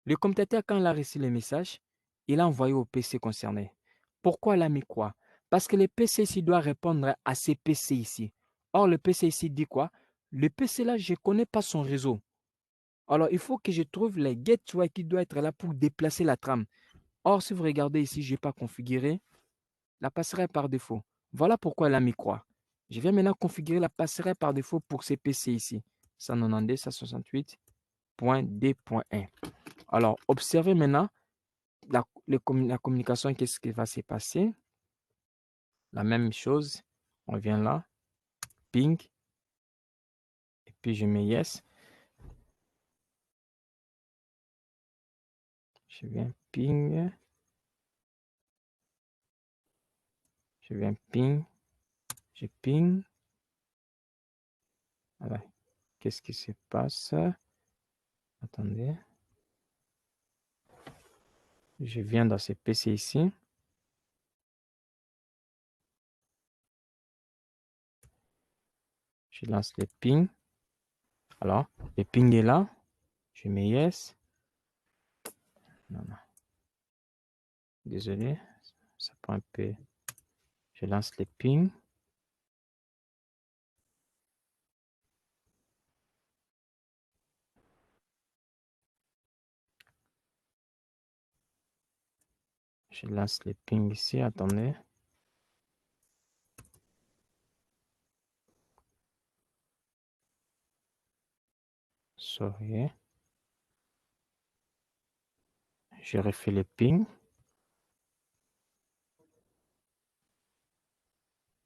Le commutateur, quand il a reçu le message, il a envoyé au PC concerné. Pourquoi il a mis quoi? Parce que le PC ici doit répondre à ces PC ici. Or, le PC ici dit quoi? Le PC là, je ne connais pas son réseau. Alors, il faut que je trouve les gateways qui doivent être là pour déplacer la trame. Or, si vous regardez ici, je n'ai pas configuré la passerelle par défaut. Voilà pourquoi elle a mis quoi. Je viens maintenant configurer la passerelle par défaut pour ces PC ici. 192.168.2.1. Alors, observez maintenant la communication, qu'est-ce qui va se passer? La même chose. On vient là, ping, et puis je mets yes. Je viens ping. Je viens ping. Je ping. Voilà. Qu'est-ce qui se passe? Attendez. Je viens dans ce PC ici. Je lance le ping. Alors, le ping est là. Je mets yes. Non, non. Désolé. Ça prend un peu. Je lance le ping. Je lance les pings ici, attendez. Sorry. Je refais les pings.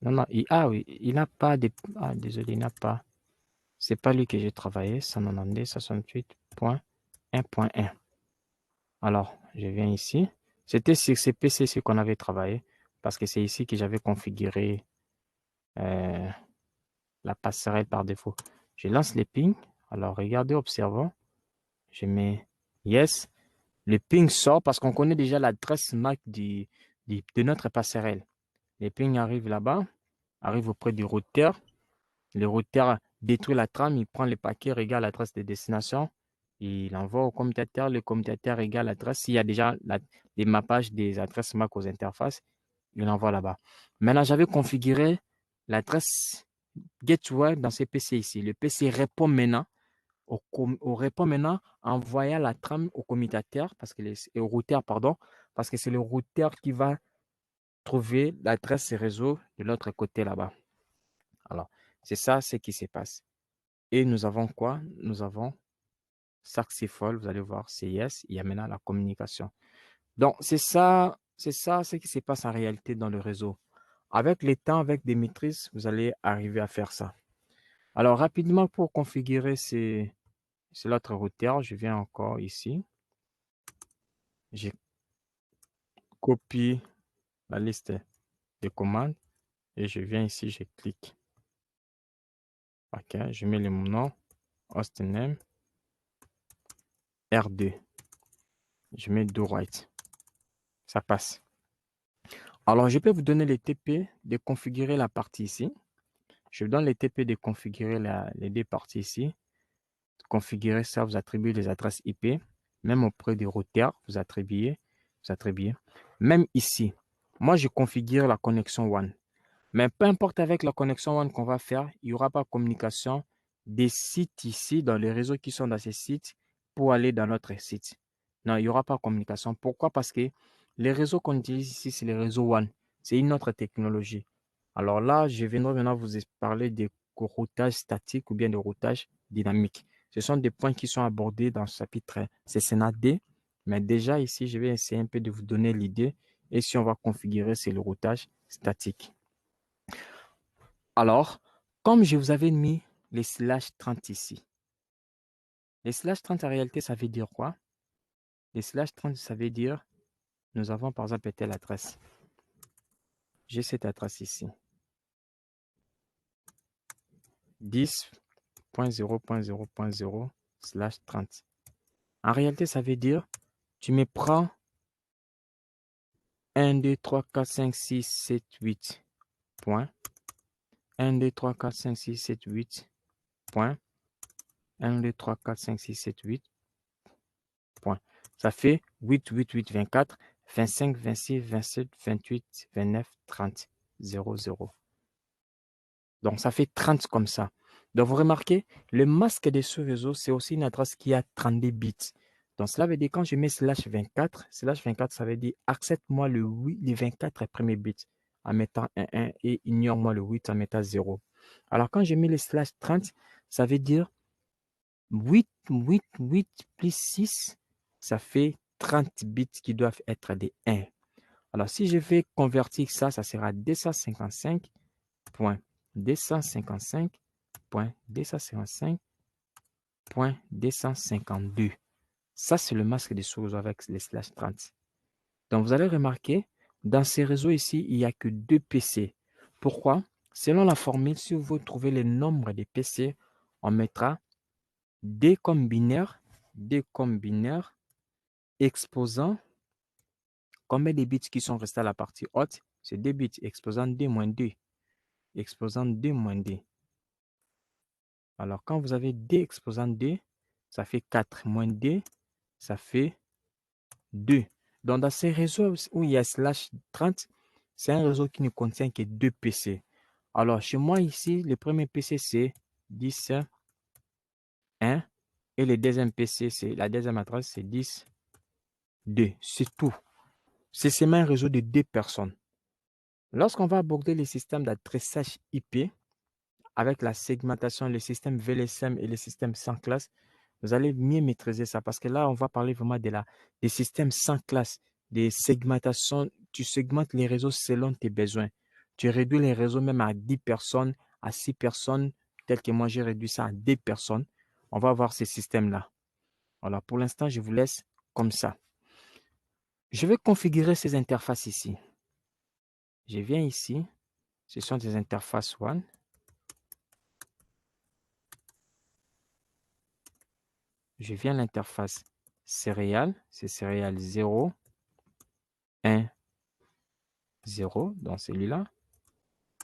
Non, non, oui, il n'a pas de... Ah, désolé, il n'a pas. C'est pas lui que j'ai travaillé, 192.68.1.1. Alors, je viens ici. C'était sur ces PC qu'on avait travaillé parce que c'est ici que j'avais configuré la passerelle par défaut. Je lance les pings. Alors, regardez, observons. Je mets yes. Le ping sort parce qu'on connaît déjà l'adresse MAC de notre passerelle. Les pings arrivent là-bas, arrivent auprès du routeur. Le routeur détruit la trame, il prend le paquet, regarde l'adresse de destination, il envoie au commutateur, le commutateur regarde l'adresse. S'il y a déjà les mappages des adresses MAC aux interfaces, il envoie là-bas. Maintenant, j'avais configuré l'adresse gateway dans ces PC ici. Le PC répond maintenant en envoyant la trame au commutateur, au routeur, pardon, parce que c'est le routeur qui va trouver l'adresse réseau de l'autre côté là-bas. Alors, c'est ça ce qui se passe. Et nous avons quoi? Nous avons Saxifol, vous allez voir, c'est yes, il y a maintenant la communication. Donc, c'est ça ce qui se passe en réalité dans le réseau. Avec les temps, avec des maîtrises, vous allez arriver à faire ça. Alors, rapidement, pour configurer l'autre routeur, je viens encore ici. Je copie la liste de commandes et je viens ici, je clique. OK, je mets le nom, hostname, R2. Je mets do right. Ça passe. Alors, je peux vous donner les TP de configurer la partie ici. Je vous donne les TP de configurer les deux parties ici. Configurer ça, vous attribuez les adresses IP. Même auprès des routeurs, vous attribuez. Même ici, moi, je configure la connexion WAN. Mais peu importe avec la connexion WAN qu'on va faire, il n'y aura pas communication des sites ici, dans les réseaux qui sont dans ces sites, pour aller dans notre site. Non, il n'y aura pas communication. Pourquoi? Parce que les réseaux qu'on utilise ici, c'est les réseaux WAN. C'est une autre technologie. Alors là, je viendrai maintenant vous parler des routages statiques ou bien de routage dynamique. Ce sont des points qui sont abordés dans ce chapitre CCNA D. Mais déjà ici, je vais essayer un peu de vous donner l'idée. Et si on va configurer, c'est le routage statique. Alors, comme je vous avais mis les /30 ici, les /30 en réalité, ça veut dire quoi? Les /30, ça veut dire, nous avons par exemple telle adresse. J'ai cette adresse ici. 10.0.0.0/30. En réalité, ça veut dire, tu me prends 1, 2, 3, 4, 5, 6, 7, 8 points. 1, 2, 3, 4, 5, 6, 7, 8 points. 1, 2, 3, 4, 5, 6, 7, 8 points. Ça fait 8, 8, 8, 24, 25, 26, 27, 28, 29, 30, 0, 0. Donc, ça fait 30 comme ça. Donc, vous remarquez, le masque de ce réseau, c'est aussi une adresse qui a 32 bits. Donc, cela veut dire quand je mets /24, /24, ça veut dire accepte-moi le 24 premiers bits en mettant 1 et ignore-moi le 8 en mettant 0. Alors, quand je mets les /30, ça veut dire 8, 8, 8 plus 6, ça fait 30 bits qui doivent être des 1. Alors, si je vais convertir ça, ça sera 255.255.255.252. Ça, c'est le masque des sous-réseaux avec les /30. Donc, vous allez remarquer, dans ces réseaux ici, il n'y a que 2 PC. Pourquoi? Selon la formule, si vous trouvez le nombre de PC, on mettra D comme binaire, exposant combien de bits qui sont restés à la partie haute, c'est 2 bits, exposant 2 moins 2, exposant 2 moins 2. Alors, quand vous avez D exposant 2, ça fait 4 moins 2, ça fait 2. Donc, dans ces réseaux où il y a /30, c'est un réseau qui ne contient que 2 PC. Alors, chez moi ici, le premier PC, c'est 10, 1. Et le deuxième PC, la deuxième adresse, c'est 10, 2. C'est tout. C'est seulement un réseau de 2 personnes. Lorsqu'on va aborder les systèmes d'adressage IP avec la segmentation, le système VLSM et le système sans classe, vous allez mieux maîtriser ça parce que là, on va parler vraiment des systèmes sans classe, des segmentations. Tu segmentes les réseaux selon tes besoins. Tu réduis les réseaux même à 10 personnes, à 6 personnes, tel que moi j'ai réduit ça à 2 personnes. On va voir ces systèmes-là. Voilà, pour l'instant, je vous laisse comme ça. Je vais configurer ces interfaces ici. Je viens ici. Ce sont des interfaces WAN. Je viens à l'interface céréales. C'est céréales 0, 1, 0 dans celui-là.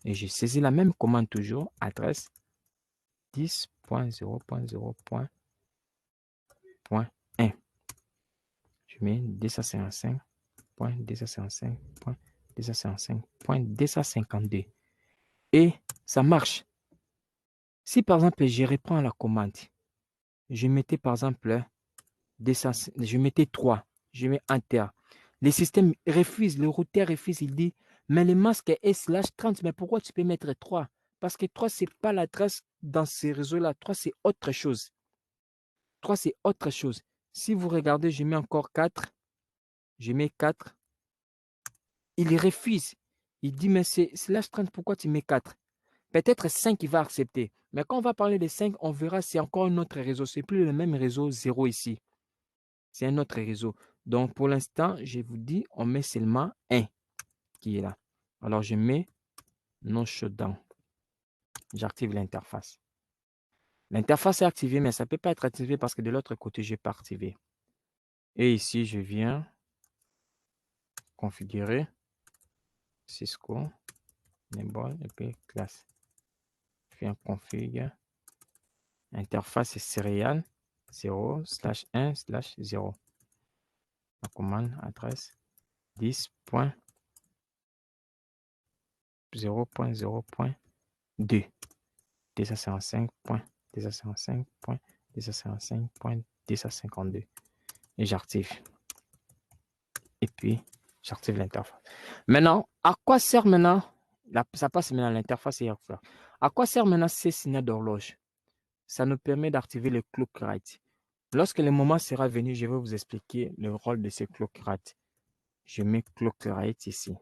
Et je saisis la même commande toujours, adresse 10.0.0.1. Je mets 255.255.255.252. Et ça marche. Si par exemple, je reprends la commande, je mettais par exemple, je mettais 3, je mets Enter. Le système refuse, le routeur refuse, il dit, mais le masque est /30, mais pourquoi tu peux mettre 3? Parce que 3, ce n'est pas l'adresse dans ces réseaux-là. 3, c'est autre chose. 3, c'est autre chose. Si vous regardez, je mets encore 4. Je mets 4. Il refuse. Il dit, mais c'est /30, pourquoi tu mets 4? Peut-être 5, il va accepter. Mais quand on va parler de 5, on verra c'est encore un autre réseau. Ce n'est plus le même réseau 0 ici. C'est un autre réseau. Donc, pour l'instant, je vous dis, on met seulement 1 qui est là. Alors, je mets non shutdown. J'active l'interface. L'interface est activée, mais ça ne peut pas être activé parce que de l'autre côté, je n'ai pas activé. Et ici, je viens configurer Cisco, Nebol et puis classe. Je viens config. Interface céréale 0/1/0. La commande adresse 10.0.0.2. 255.255.255.252. Et j'active. Et puis, j'active l'interface. Maintenant, à quoi sert maintenant, ça passe maintenant à l'interface et à quoi sert maintenant ces signaux d'horloge? Ça nous permet d'activer le clock write. Lorsque le moment sera venu, je vais vous expliquer le rôle de ce clock write. Je mets clock write ici.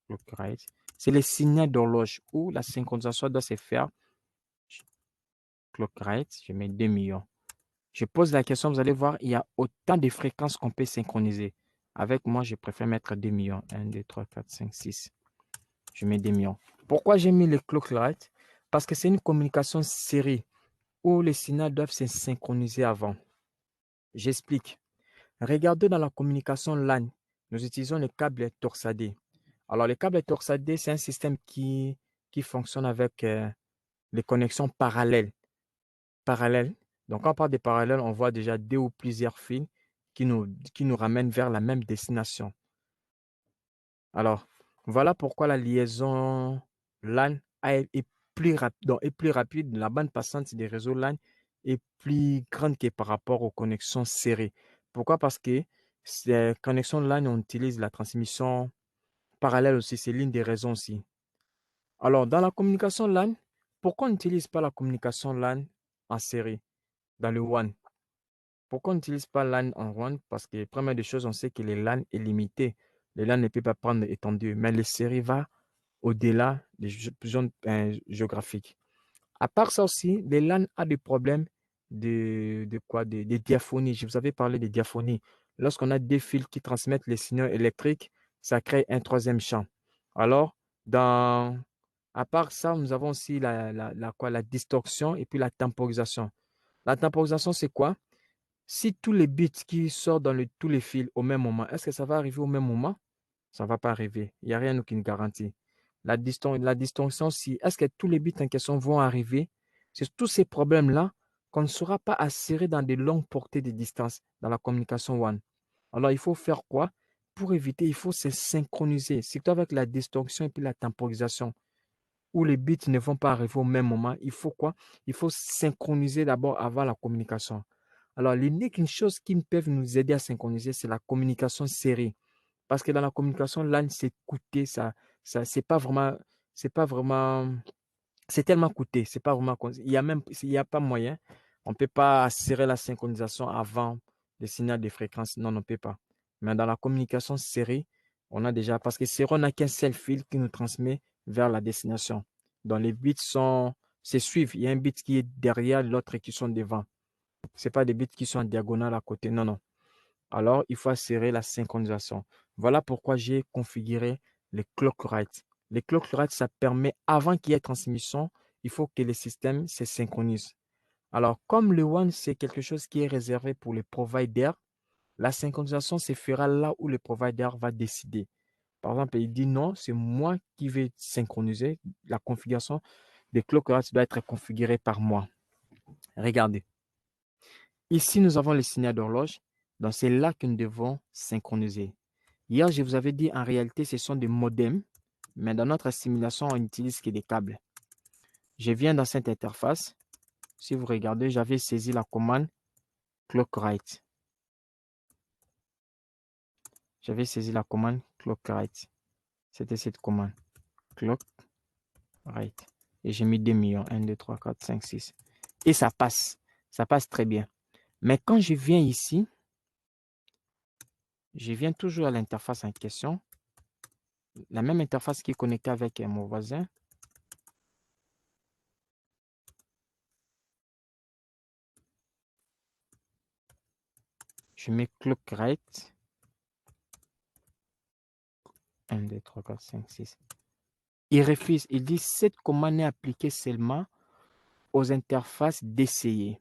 Clock write. C'est le signal d'horloge où la synchronisation doit se faire. Clock write, je mets 2 millions. Je pose la question, vous allez voir, il y a autant de fréquences qu'on peut synchroniser. Avec moi, je préfère mettre 2 millions. 1, 2, 3, 4, 5, 6. Je mets 2 millions. Pourquoi j'ai mis le clock write? Parce que c'est une communication série où les signaux doivent se synchroniser avant. J'explique. Regardez dans la communication LAN, nous utilisons le câble torsadé. Alors, le câble torsadé, c'est un système qui fonctionne avec les connexions parallèles. Donc, quand on parle de parallèles, on voit déjà 2 ou plusieurs fils qui nous ramènent vers la même destination. Alors, voilà pourquoi la liaison LAN est plus rapide. La bande passante des réseaux LAN est plus grande que par rapport aux connexions serrées. Pourquoi? Parce que ces connexions LAN, on utilise la transmission parallèle aussi. C'est l'une des raisons aussi. Alors, dans la communication LAN, pourquoi on n'utilise pas la communication LAN en série dans le WAN? Pourquoi on n'utilise pas LAN en WAN? Parce que, première des choses, on sait que le LAN est limité. Le LAN ne peut pas prendre étendue, mais les séries va au-delà des zones géographiques. À part ça aussi, les LAN a des problèmes de diaphonie. Je vous avais parlé de diaphonie. Lorsqu'on a des fils qui transmettent les signaux électriques, ça crée un troisième champ. Alors, à part ça, nous avons aussi la distorsion et puis la temporisation. La temporisation, c'est quoi? Si tous les bits qui sortent dans tous les fils au même moment, est-ce que ça va arriver au même moment? Ça ne va pas arriver. Il n'y a rien qui nous garantit. La distinction, si est-ce que tous les bits en question vont arriver? C'est tous ces problèmes-là qu'on ne saura pas assurer dans de longues portées de distance dans la communication WAN. Alors, il faut faire quoi? Pour éviter, il faut se synchroniser, surtout avec la distorsion et puis la temporisation, où les bits ne vont pas arriver au même moment. Il faut quoi? Il faut synchroniser d'abord avant la communication. Alors, l'unique chose qui peut nous aider à synchroniser, c'est la communication série. Parce que dans la communication, LAN, c'est coûté, c'est pas vraiment, c'est tellement coûté, c'est pas vraiment, il y a pas moyen. On peut pas serrer la synchronisation avant le signal de fréquence. Non, on ne peut pas. Mais dans la communication série, on a déjà, parce que série, on n'a qu'un seul fil qui nous transmet vers la destination. Donc les bits se suivent. Il y a un bit qui est derrière l'autre et qui sont devant. C'est pas des bits qui sont en diagonale à côté. Non, non. Alors, il faut assurer la synchronisation. Voilà pourquoi j'ai configuré les clock write. Les clock write, ça permet, avant qu'il y ait transmission, il faut que les systèmes se synchronisent. Alors, comme le WAN, c'est quelque chose qui est réservé pour les providers, la synchronisation se fera là où le provider va décider. Par exemple, il dit non, c'est moi qui vais synchroniser. La configuration des clock write doit être configurée par moi. Regardez. Ici, nous avons le signal d'horloge. Donc, c'est là que nous devons synchroniser. Hier, je vous avais dit, en réalité, ce sont des modems. Mais dans notre simulation, on n'utilise que des câbles. Je viens dans cette interface. Si vous regardez, j'avais saisi la commande clock write. J'avais saisi la commande clock write. C'était cette commande clock write. Et j'ai mis 2 millions. 1, 2, 3, 4, 5, 6. Et ça passe. Ça passe très bien. Mais quand je viens ici, je viens toujours à l'interface en question. La même interface qui est connectée avec mon voisin. Je mets clock write. 1, 2, 3, 4, 5, 6. Il refuse. Il dit cette commande est appliquée seulement aux interfaces DCI.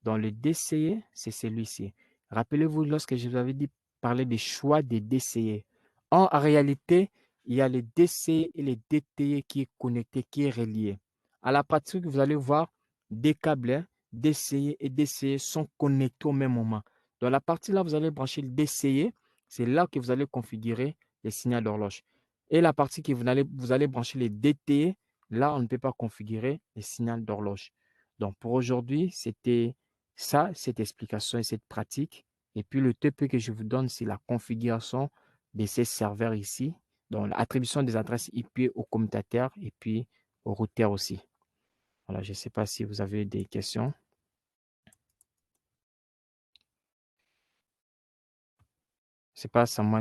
Donc le DCI, c'est celui-ci. Rappelez-vous lorsque je vous avais dit parler des choix des DCI. En réalité, il y a le DCI et le DTI qui est connecté, qui est relié. À la pratique, vous allez voir des câbles DCI et DCI sont connectés au même moment. Dans la partie là, vous allez brancher le DCI. C'est là que vous allez configurer les signaux d'horloge. Et la partie que vous allez brancher les DTI, là, on ne peut pas configurer les signaux d'horloge. Donc, pour aujourd'hui, c'était ça, cette explication et cette pratique. Et puis, le TP que je vous donne, c'est la configuration de ces serveurs ici. Donc, l'attribution des adresses IP aux commutateurs et puis aux routeurs aussi. Voilà, je ne sais pas si vous avez des questions. C'est pas ça, moi.